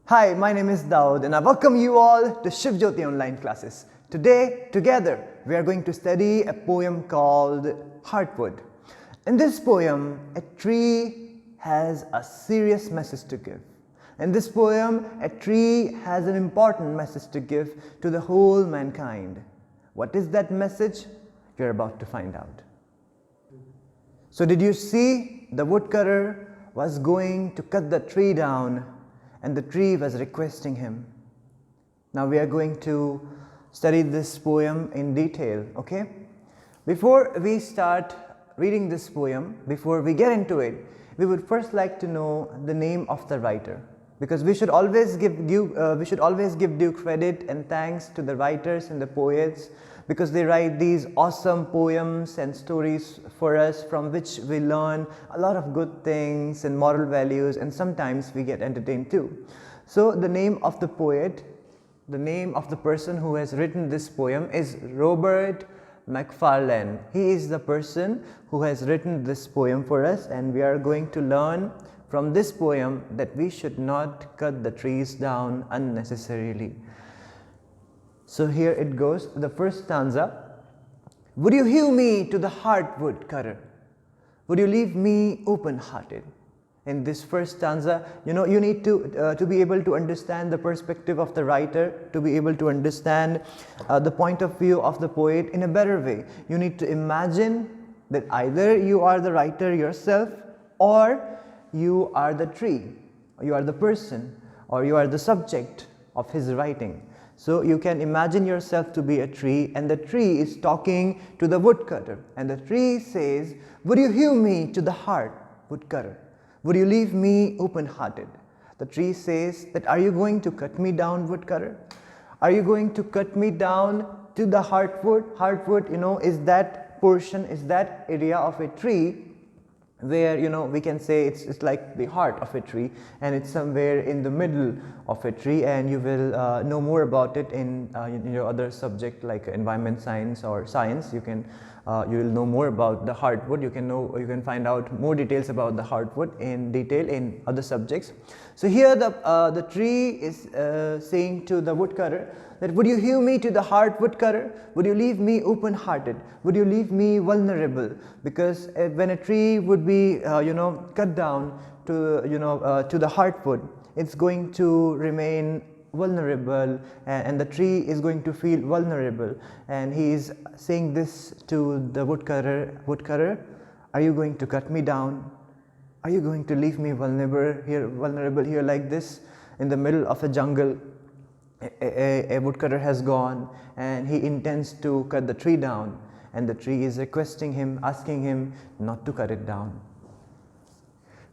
Hi, my name is Daud and I welcome you all to Shiv Jyoti online classes. Today, together, we are going to study a poem called Heartwood. In this poem, a tree has a serious message to give. In this poem, a tree has an important message to give to the whole mankind. What is that message? You're about to find out. So did you see the woodcutter was going to cut the tree down and the tree was requesting him. Now we are going to study this poem in detail, okay? Before we start reading this poem, before we get into it, we would first like to know the name of the writer, because we should always give due credit and thanks to the writers and the poets, because they write these awesome poems and stories for us from which we learn a lot of good things and moral values, and sometimes we get entertained too. So the name of the poet, the name of the person who has written this poem is Robert Macfarlane. He is the person who has written this poem for us, and we are going to learn from this poem that we should not cut the trees down unnecessarily. So here it goes, the first stanza. Would you hew me to the heartwood cutter? Would you leave me open-hearted? In this first stanza, you need to be able to understand the perspective of the writer, to be able to understand the point of view of the poet in a better way. You need to imagine that either you are the writer yourself, or you are the tree, you are the person, or you are the subject of his writing. So you can imagine yourself to be a tree, and the tree is talking to the woodcutter, and the tree says, would you hew me to the heart, woodcutter? Would you leave me open-hearted? The tree says that, are you going to cut me down, woodcutter? Are you going to cut me down to the heartwood? Heartwood, is that portion, is that area of a tree where we can say it's like the heart of a tree, and it's somewhere in the middle of a tree, and you will know more about it in your other subject like environment science or science. You will know more about the heartwood. You can find out more details about the heartwood in detail in other subjects. So here the tree is saying to the woodcutter that, would you hew me to the heart, woodcutter? Would you leave me open-hearted? Would you leave me vulnerable? Because when a tree would be cut down to the heartwood, it's going to remain vulnerable, and the tree is going to feel vulnerable. And he is saying this to the woodcutter, woodcutter, are you going to cut me down? Are you going to leave me vulnerable here like this in the middle of a jungle? A woodcutter has gone and he intends to cut the tree down, and the tree is requesting him, asking him not to cut it down.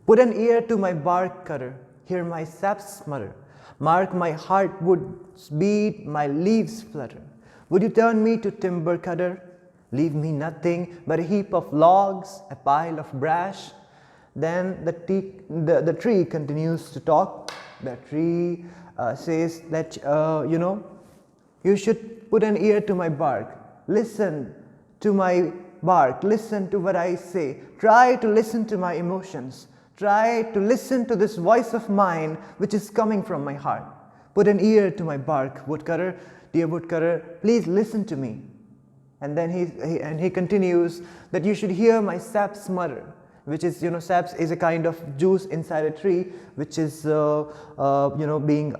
Put an ear to my bark, cutter, hear my saps smutter, mark my heartwood's beat, my leaves flutter. Would you turn me to timber, cutter? Leave me nothing but a heap of logs, a pile of brash. Then the tree continues to talk. The tree says that you should put an ear to my bark, listen to my bark, listen to what I say, try to listen to my emotions, try to listen to this voice of mine which is coming from my heart. Put an ear to my bark, woodcutter, dear woodcutter, please listen to me. And then he continues that you should hear my saps mutter, which is, saps is a kind of juice inside a tree which is being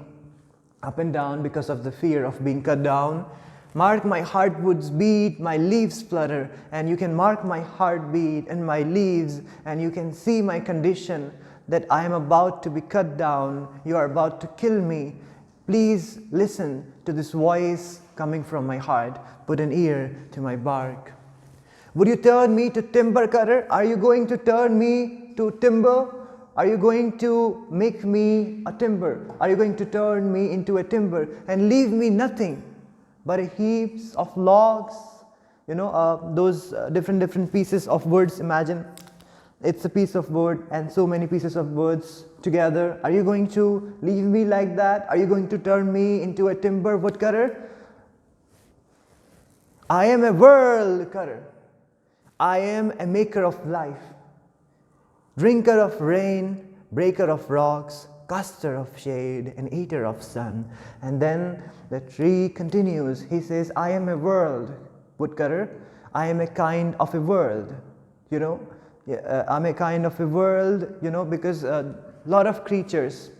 up and down because of the fear of being cut down. Mark my heartwood's beat, my leaves flutter, and you can mark my heartbeat and my leaves, and you can see my condition that I am about to be cut down, you are about to kill me. Please listen to this voice coming from my heart. Put an ear to my bark. Would you turn me to timber, cutter? Are you going to turn me to timber? Are you going to make me a timber? Are you going to turn me into a timber and leave me nothing but a heaps of logs? Those different pieces of woods. Imagine it's a piece of wood and so many pieces of woods together. Are you going to leave me like that? Are you going to turn me into a timber, woodcutter? I am a world cutter. I am a maker of life, drinker of rain, breaker of rocks, caster of shade, an eater of sun. And then the tree continues. He says, I am a world, woodcutter. I am a kind of a world, you know. I'm a kind of a world, you know, because a lot of creatures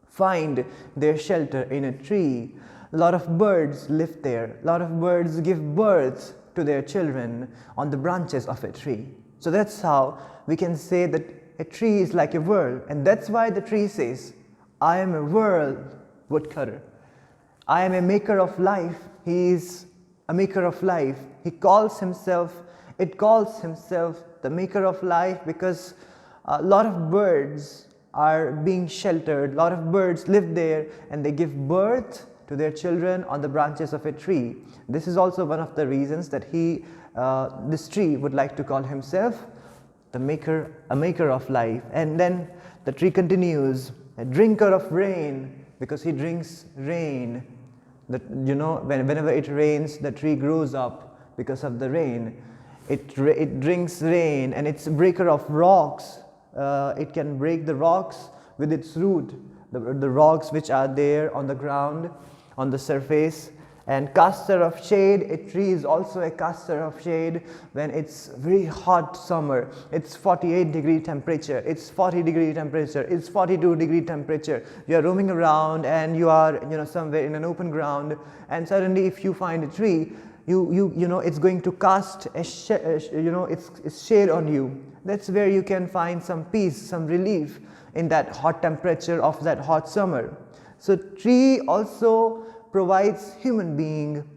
find their shelter in a tree. A lot of birds live there. A lot of birds give birth to their children on the branches of a tree. So that's how we can say that a tree is like a world, and that's why the tree says, I am a world, woodcutter. I am a maker of life. He is a maker of life. It calls himself the maker of life because a lot of birds are being sheltered. A lot of birds live there and they give birth to their children on the branches of a tree. This is also one of the reasons that this tree would like to call himself a maker of life. And then the tree continues, a drinker of rain, because he drinks rain. You know, whenever it rains, the tree grows up because of the rain. It drinks rain, and it's a breaker of rocks. It can break the rocks with its root, the rocks which are there on the ground, on the surface. And caster of shade, a tree is also a caster of shade when it's very hot summer. It's 48-degree temperature, it's 40-degree temperature, it's 42-degree temperature. You are roaming around and you are, you know, somewhere in an open ground, and suddenly if you find a tree, you know it's going to cast its shade on you. That's where you can find some peace, some relief in that hot temperature of that hot summer. So tree also provides human being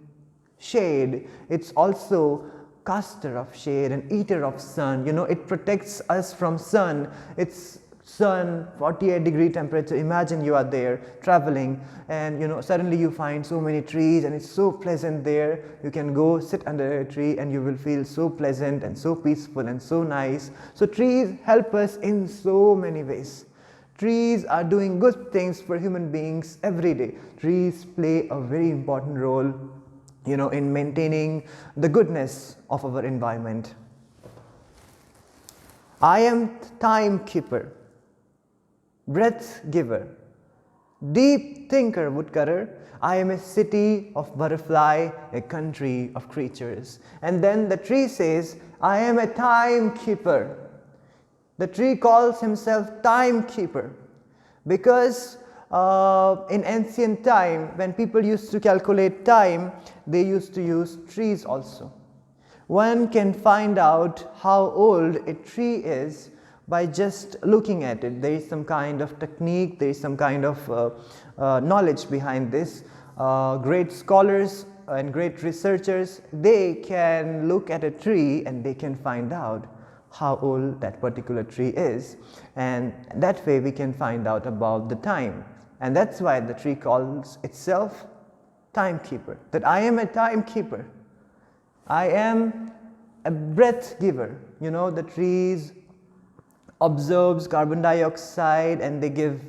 shade. It's also caster of shade and eater of sun. You know, it protects us from sun. It's sun, 48-degree temperature. Imagine you are there traveling and, you know, suddenly you find so many trees and it's so pleasant there. You can go sit under a tree and you will feel so pleasant and so peaceful and so nice. So trees help us in so many ways. Trees are doing good things for human beings every day. Trees play a very important role, you know, in maintaining the goodness of our environment. I am timekeeper, breath giver, deep thinker, woodcutter. I am a city of butterfly, a country of creatures. And then the tree says, I am a timekeeper. The tree calls himself timekeeper because in ancient time, when people used to calculate time, they used to use trees also. One can find out how old a tree is by just looking at it. There is some kind of technique, there is some kind of knowledge behind this. Great scholars and great researchers, they can look at a tree and they can find out how old that particular tree is, and that way we can find out about the time. And that's why the tree calls itself timekeeper, that I am a timekeeper. I am a breath giver. You know, the trees absorbs carbon dioxide and they give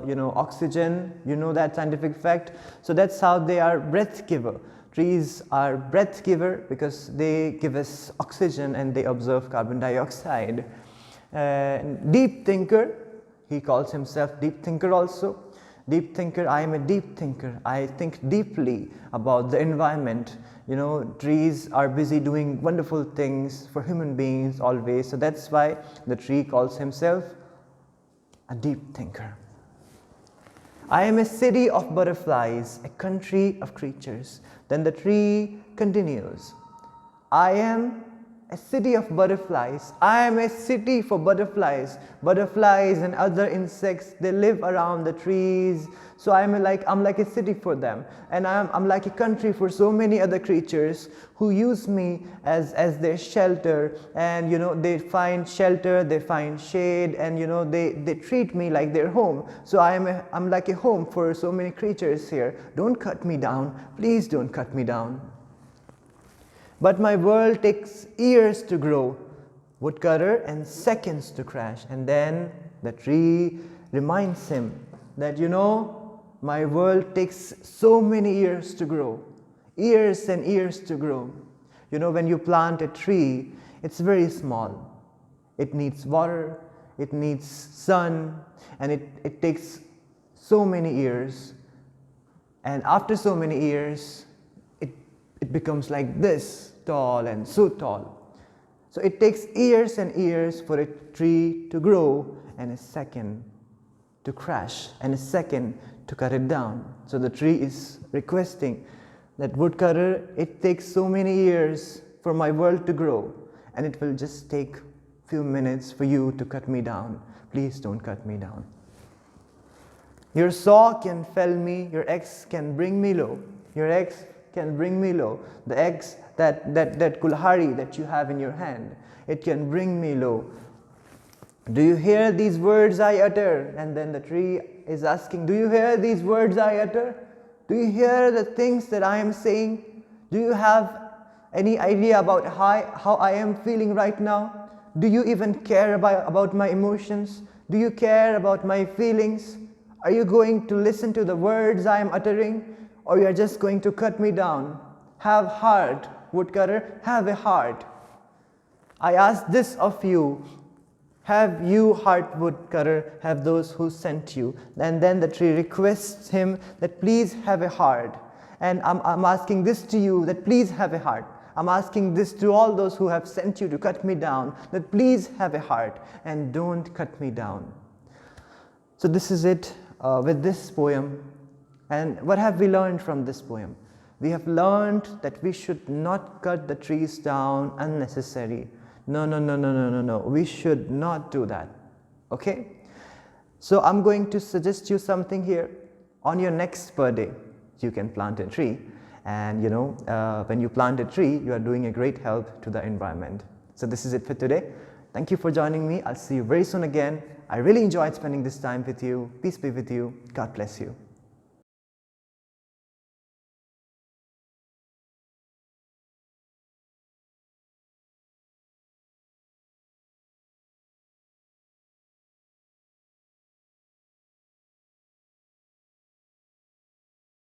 you know, oxygen. You know that scientific fact. So that's how they are breath giver. Trees are breath giver because they give us oxygen and they absorb carbon dioxide. Deep thinker, he calls himself deep thinker also. Deep thinker, I am a deep thinker. I think deeply about the environment. You know, trees are busy doing wonderful things for human beings always. So that's why the tree calls himself a deep thinker. I am a city of butterflies, a country of creatures. Then the tree continues. I am a city of butterflies. I am a city for butterflies. Butterflies and other insects, they live around the trees. So I'm like a city for them. And I'm like a country for so many other creatures who use me as their shelter. And you know, they find shelter, they find shade, and you know, they treat me like their home. So I'm like a home for so many creatures here. Don't cut me down. Please don't cut me down. But my world takes years to grow, woodcutter, and seconds to crash. And then the tree reminds him that, you know, my world takes so many years to grow, years and years to grow. You know, when you plant a tree, it's very small. It needs water, it needs sun, and it takes so many years, and after so many years it becomes like this tall and so tall. So it takes years and years for a tree to grow and a second to crash and a second to cut it down. So the tree is requesting that, woodcutter, it takes so many years for my world to grow, and it will just take few minutes for you to cut me down. Please don't cut me down. Your saw can fell me, your axe can bring me low. Your axe can bring me low. The axe, that kulhari that you have in your hand, it can bring me low. Do you hear these words I utter? And then the tree is asking, do you hear these words I utter? Do you hear the things that I am saying? Do you have any idea about how I am feeling right now? Do you even care about my emotions? Do you care about my feelings? Are you going to listen to the words I am uttering, or you are just going to cut me down? Have heart, woodcutter, have a heart. I ask this of you. Have you heart, woodcutter, have those who sent you? And then the tree requests him that please have a heart. And I'm asking this to you, that please have a heart. I'm asking this to all those who have sent you to cut me down, that please have a heart and don't cut me down. So this is it with this poem. And what have we learned from this poem? We have learned that we should not cut the trees down unnecessarily. No. We should not do that. Okay? So I'm going to suggest you something here. On your next birthday, you can plant a tree. And when you plant a tree, you are doing a great help to the environment. So this is it for today. Thank you for joining me. I'll see you very soon again. I really enjoyed spending this time with you. Peace be with you. God bless you.